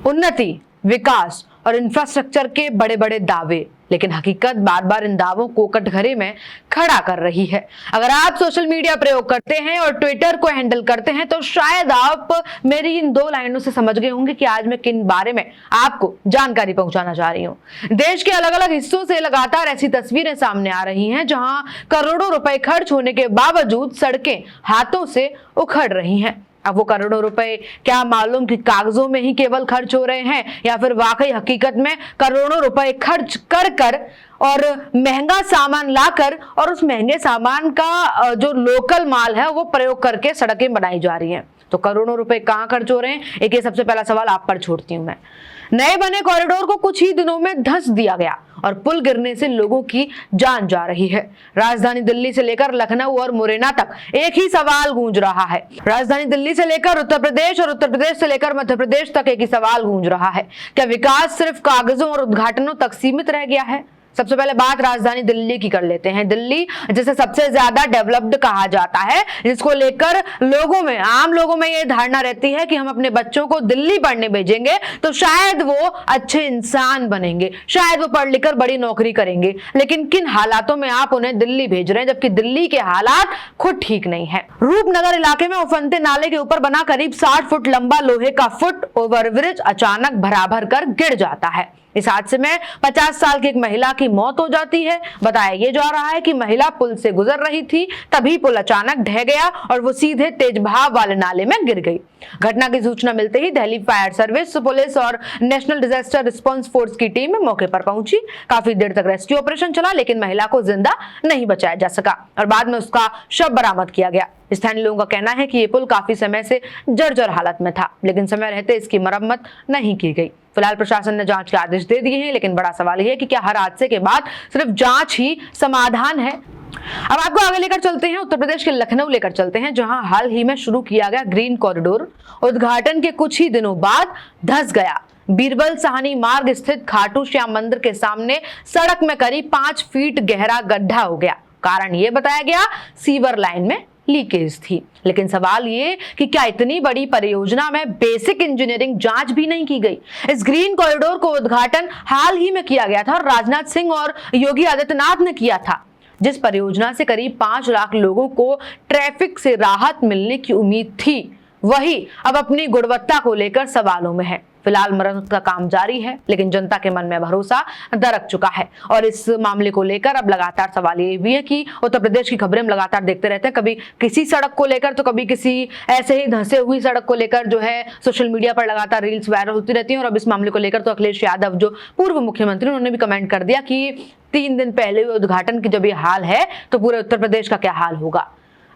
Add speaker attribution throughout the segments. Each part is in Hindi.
Speaker 1: उन्नति, विकास और इंफ्रास्ट्रक्चर के बड़े बड़े दावे, लेकिन हकीकत बार बार इन दावों को कटघरे में खड़ा कर रही है। अगर आप सोशल मीडिया प्रयोग करते हैं और ट्विटर को हैंडल करते हैं तो शायद आप मेरी इन 2 लाइनों से समझ गए होंगे कि आज मैं किन बारे में आपको जानकारी पहुंचाना चाह रही हूं। देश के अलग अलग हिस्सों से लगातार ऐसी तस्वीरें सामने आ रही हैं जहां करोड़ों रुपए खर्च होने के बावजूद सड़कें हाथों से उखड़ रही हैं। अब वो करोड़ों रुपए क्या मालूम कि कागजों में ही केवल खर्च हो रहे हैं या फिर वाकई हकीकत में करोड़ों रुपए खर्च कर कर और महंगा सामान लाकर और उस महंगे सामान का जो लोकल माल है वो प्रयोग करके सड़कें बनाई जा रही हैं। तो करोड़ों रुपए कहां खर्च हो रहे हैं, एक ये सबसे पहला सवाल आप पर छोड़ती हूं मैं। नए बने कॉरिडोर को कुछ ही दिनों में धंस दिया गया और पुल गिरने से लोगों की जान जा रही है। राजधानी दिल्ली से लेकर लखनऊ और मुरैना तक एक ही सवाल गूंज रहा है। राजधानी दिल्ली से लेकर उत्तर प्रदेश और उत्तर प्रदेश से लेकर मध्य प्रदेश तक एक ही सवाल गूंज रहा है। क्या विकास सिर्फ कागजों और उद्घाटनों तक सीमित रह गया है? सबसे पहले बात राजधानी दिल्ली की कर लेते हैं। दिल्ली जिसे सबसे ज्यादा डेवलप्ड कहा जाता है, जिसको लेकर आम लोगों में ये धारणा रहती है कि हम अपने बच्चों को दिल्ली पढ़ने भेजेंगे तो शायद वो अच्छे इंसान बनेंगे, शायद वो पढ़ लिखकर बड़ी नौकरी करेंगे। लेकिन किन हालातों में आप उन्हें दिल्ली भेज रहे हैं, जबकि दिल्ली के हालात खुद ठीक नहीं है। रूपनगर इलाके में उफनते नाले के ऊपर बना करीब 60 फुट लंबा लोहे का फुट ओवरब्रिज अचानक भरा भर कर गिर जाता है। इस हादसे में 50 साल की एक महिला की मौत हो जाती है। बताया ये जा रहा है कि महिला पुल से गुजर रही थी, तभी पुल अचानक ढह गया और वो सीधे तेज बहाव वाले नाले में गिर गई। घटना की सूचना मिलते ही दिल्ली फायर सर्विस, पुलिस और नेशनल डिजास्टर रिस्पांस फोर्स की टीम मौके पर पहुंची। काफी देर तक रेस्क्यू ऑपरेशन चला, लेकिन महिला को जिंदा नहीं बचाया जा सका और बाद में उसका शव बरामद किया गया। स्थानीय लोगों का कहना है कि ये पुल काफी समय से जर्जर हालत में था, लेकिन समय रहते इसकी मरम्मत नहीं की गई। फिलहाल प्रशासन ने जांच के आदेश दे दिए हैं, लेकिन बड़ा सवाल यह है कि क्या हर हादसे के बाद सिर्फ जांच ही समाधान है? अब आपको आगे लेकर चलते हैं, उत्तर प्रदेश के लखनऊ लेकर चलते हैं, जहां हाल ही में शुरू किया गया ग्रीन कॉरिडोर उद्घाटन के कुछ ही दिनों बाद धंस गया। बीरबल साहनी मार्ग स्थित खाटू श्याम मंदिर के सामने सड़क में करीब 5 फीट गहरा गड्ढा हो गया। कारण ये बताया गया सीवर लाइन में लीकेज थी। लेकिन सवाल ये कि क्या इतनी बड़ी परियोजना में बेसिक इंजीनियरिंग जांच भी नहीं की गई? इस ग्रीन कॉरिडोर को उद्घाटन हाल ही में किया गया था और राजनाथ सिंह और योगी आदित्यनाथ ने किया था, जिस परियोजना से करीब 5 लाख लोगों को ट्रैफिक से राहत मिलने की उम्मीद थी, वही अब अपनी गुणवत्ता को लेकर सवालों में है। फिलहाल मरम्मत का काम जारी है, लेकिन जनता के मन में भरोसा दरक चुका है और इस मामले को लेकर अब लगातार सवाल ये भी है कि उत्तर प्रदेश की खबरें हम लगातार देखते रहते हैं, कभी किसी सड़क को लेकर तो कभी किसी ऐसे ही धंसे हुई सड़क को लेकर जो है सोशल मीडिया पर लगातार रील्स वायरल होती रहती हैं। और अब इस मामले को लेकर तो अखिलेश यादव जो पूर्व मुख्यमंत्री, उन्होंने भी कमेंट कर दिया कि 3 दिन पहले उद्घाटन की जब ये हाल है तो पूरे उत्तर प्रदेश का क्या हाल होगा।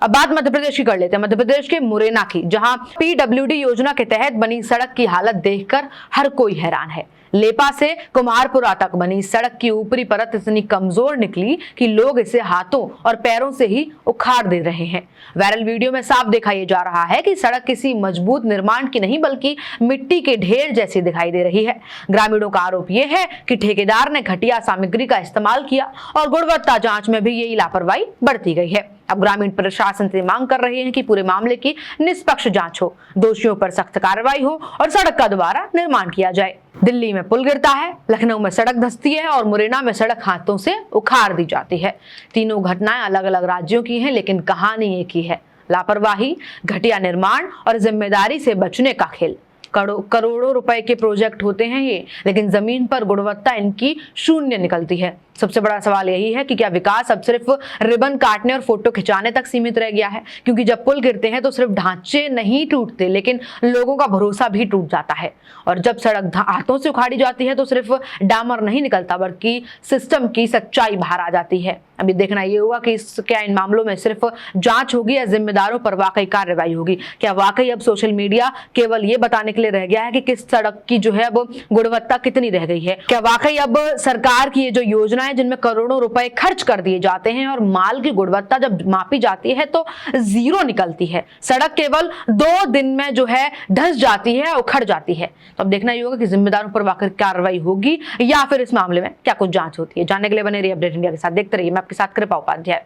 Speaker 1: अब बात मध्य प्रदेश की कर लेते हैं, मध्य प्रदेश के मुरैना की, जहां PWD योजना के तहत बनी सड़क की हालत देखकर हर कोई हैरान है। लेपा से कुमारपुरा तक बनी सड़क की ऊपरी परत इतनी कमजोर निकली कि लोग इसे हाथों और पैरों से ही उखाड़ दे रहे हैं। वायरल वीडियो में साफ देखा यह जा रहा है कि सड़क किसी मजबूत निर्माण की नहीं बल्कि मिट्टी के ढेर जैसी दिखाई दे रही है। ग्रामीणों का आरोप यह है कि ठेकेदार ने घटिया सामग्री का इस्तेमाल किया और गुणवत्ता जांच में भी यही लापरवाही बरती गई है। अब ग्रामीण प्रशासन से मांग कर रहे हैं कि पूरे मामले की निष्पक्ष जांच हो, दोषियों पर सख्त कार्रवाई हो और सड़क का दोबारा निर्माण किया जाए। दिल्ली में पुल गिरता है, लखनऊ में सड़क धंसती है और मुरैना में सड़क हाथों से उखाड़ दी जाती है। तीनों घटनाएं अलग अलग राज्यों की हैं, लेकिन कहानी एक ही है, लापरवाही, घटिया निर्माण और जिम्मेदारी से बचने का खेल। करोड़ों रुपए के प्रोजेक्ट होते हैं ये, लेकिन जमीन पर गुणवत्ता इनकी शून्य निकलती है। सबसे बड़ा सवाल यही है कि क्या विकास अब सिर्फ रिबन काटने और फोटो खिंचाने तक सीमित रह गया है? क्योंकि जब पुल गिरते हैं तो सिर्फ ढांचे नहीं टूटते, लेकिन लोगों का भरोसा भी टूट जाता है। और जब सड़क हाथों से उखाड़ी जाती है तो सिर्फ डामर नहीं निकलता, बल्कि सिस्टम की सच्चाई बाहर आ जाती है। अभी देखना ये होगा कि क्या इन मामलों में सिर्फ जांच होगी या जिम्मेदारों पर वाकई कार्रवाई होगी। क्या वाकई अब सोशल मीडिया केवल ये बताने के लिए रह गया है कि किस सड़क की जो है अब गुणवत्ता कितनी रह गई है? क्या वाकई अब सरकार की ये जो योजना जिनमें करोड़ों रुपए खर्च कर दिए जाते हैं और माल की गुणवत्ता जब मापी जाती है तो 0 निकलती है, सड़क केवल 2 दिन में जो है धंस जाती है, उखड़ जाती है? तो अब देखना ये होगा कि जिम्मेदारों पर वाकई कार्रवाई होगी या फिर इस मामले में क्या कुछ जांच होती है। जानने के लिए बने रहिए अपडेट इंडिया के साथ, देखते रहिए। मैं आपके साथ कृपा उपाध्याय।